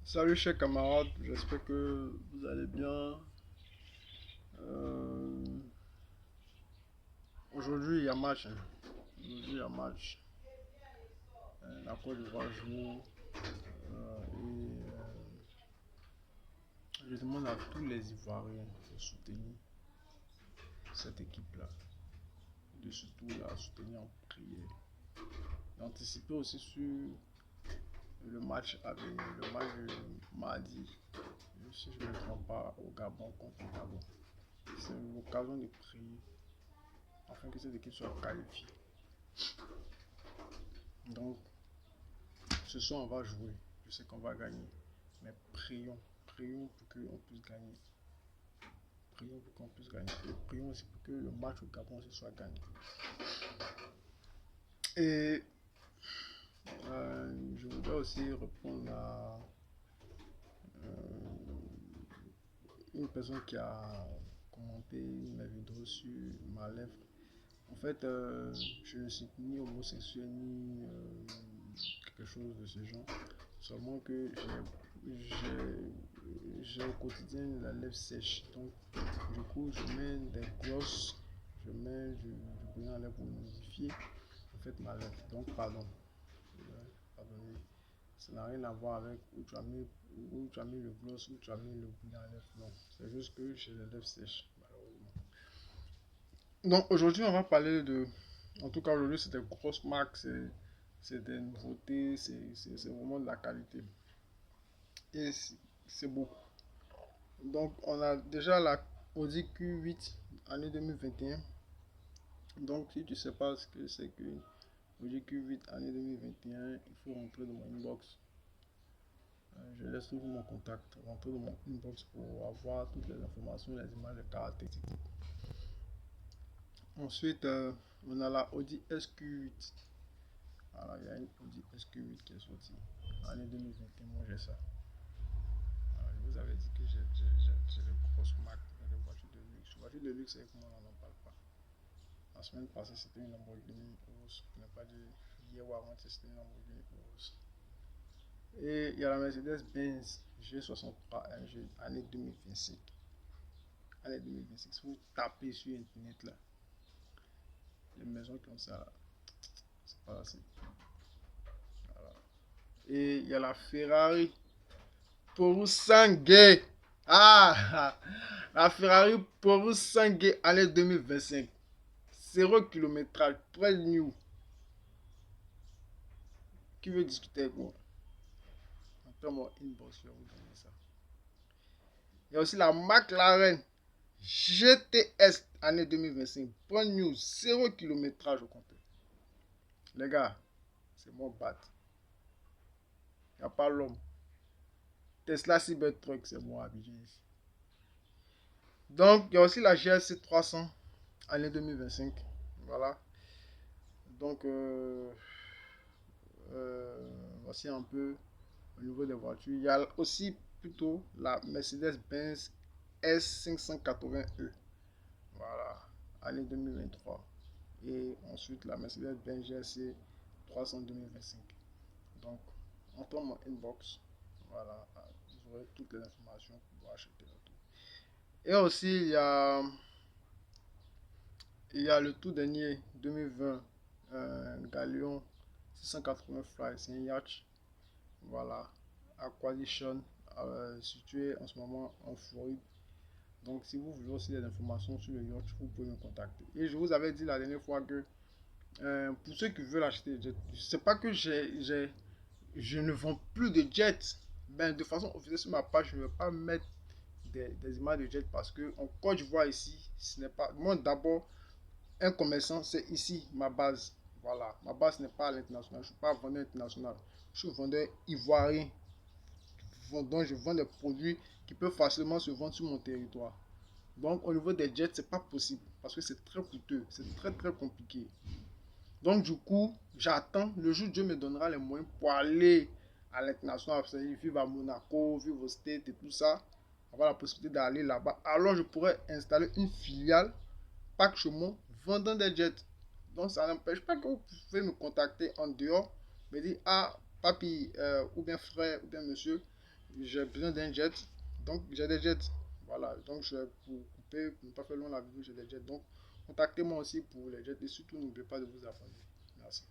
Salut chers camarades, j'espère que vous allez bien. Euh, Aujourd'hui il y a match. Aujourd'hui il y a match. La Côte d'Ivoire joue. Je demande à tous les Ivoiriens de soutenir cette équipe-là. De surtout la soutenir en prière. D'anticiper aussi sur le match à venir, le match de mardi. Si je ne me trompe pas, au Gabon contre le Gabon. C'est l'occasion de prier afin que cette équipe soit qualifiée. Donc, ce soir, on va jouer. Je sais qu'on va gagner. Mais prions. Prions pour qu'on puisse gagner. Prions pour qu'on puisse gagner. Et prions aussi pour que le match au Gabon se soit gagné. Et je voudrais aussi répondre à une personne qui a commenté mes vidéos sur ma lèvre. En fait, je ne suis ni homosexuel ni quelque chose de ce genre. Seulement que j'ai au quotidien la lèvre sèche. Donc, du coup, je mets des glosses, je mets du brillant à lèvres pour modifier en fait ma lèvre. Donc, pardon. Pardonnez. Ça n'a rien à voir avec où tu as mis le gloss, où tu as mis le brillant à lèvres. Non, c'est juste que j'ai les lèvres sèches, malheureusement. Donc, aujourd'hui, on va parler de. En tout cas, aujourd'hui, c'est des grosses marques, c'est des nouveautés, c'est vraiment de la qualité. Et c'est beau. Donc, on a déjà la Audi Q8 année 2021. Donc, si tu ne sais pas ce que c'est que Audi Q8 année 2021, il faut rentrer dans mon inbox. Je laisse toujours mon contact. Rentrer dans mon inbox pour avoir toutes les informations, les images, les caractéristiques. Ensuite, on a la Audi SQ8. Alors, il y a une Audi SQ8 qui est sortie année 2021. Moi, j'ai ça. Alors, je vous avais dit que j'ai les grosses marques, les voitures de luxe. Voitures de luxe, avec moi, on n'en parle pas. La semaine passée, c'était une Lamborghini Urus. Pour ne pas dire hier ou avant, c'était une Lamborghini Urus. Et il y a la Mercedes-Benz G63 AMG année 2025. Année 2025. Si vous tapez sur Internet là, les maisons comme ça, là, c'est pas assez. Voilà. Et il y a la Ferrari Purosangue. Ah! La Ferrari Purosangue année 2025. 0 kilométrage, très new. Qui veut discuter avec moi? Après mon inbox, je vais vous donner ça. Il y a aussi la McLaren GTS année 2025. Brand new, 0 kilométrage au complet. Les gars, c'est mon bat. Il n'y a pas l'homme. Tesla Cybertruck, c'est moi habitué ici. Donc, il y a aussi la GLC 300 année 2025. Voilà. Donc, voici un peu au niveau des voitures. Il y a aussi plutôt la Mercedes-Benz S580E. Voilà, année 2023. Et ensuite la Mercedes-Benz GLC 300 2025. Donc, entre mon inbox, voilà, vous aurez toutes les informations pour acheter l'auto. Et aussi, il y a le tout dernier 2020 Galion 680 Fly, c'est un yacht. Voilà, Aquadition, situé en ce moment en Floride. Donc, si vous voulez aussi des informations sur le yacht, vous pouvez me contacter. Et je vous avais dit la dernière fois que pour ceux qui veulent acheter des jets, c'est pas que je ne vends plus de jets. Ben, de façon officielle sur ma page, je ne vais pas mettre des images de jets parce que en Côte d'Ivoire ici, ce n'est pas. Moi, d'abord, un commerçant, c'est ici ma base. Voilà, ma base n'est pas à l'international. Je ne suis pas vendeur international. Je suis vendeur ivoirien. Donc, je vends des produits qui peuvent facilement se vendre sur mon territoire. Donc, au niveau des jets, c'est pas possible parce que c'est très coûteux, c'est très très compliqué. Donc, du coup, j'attends le jour où Dieu me donnera les moyens pour aller à l'international, c'est-à-dire vivre à Monaco, vivre au State et tout ça, avoir la possibilité d'aller là-bas. Alors, je pourrais installer une filiale, Pack Chaumont, vendant des jets. Donc, ça n'empêche pas que vous pouvez me contacter en dehors, me dire, ah, papi, ou bien frère, ou bien monsieur, j'ai besoin d'un jet. Donc, j'ai des jets. Voilà. Donc, pour couper, pour ne pas faire long la vidéo, j'ai des jets. Donc, contactez-moi aussi pour les jets. Et surtout, n'oubliez pas de vous abonner. Merci.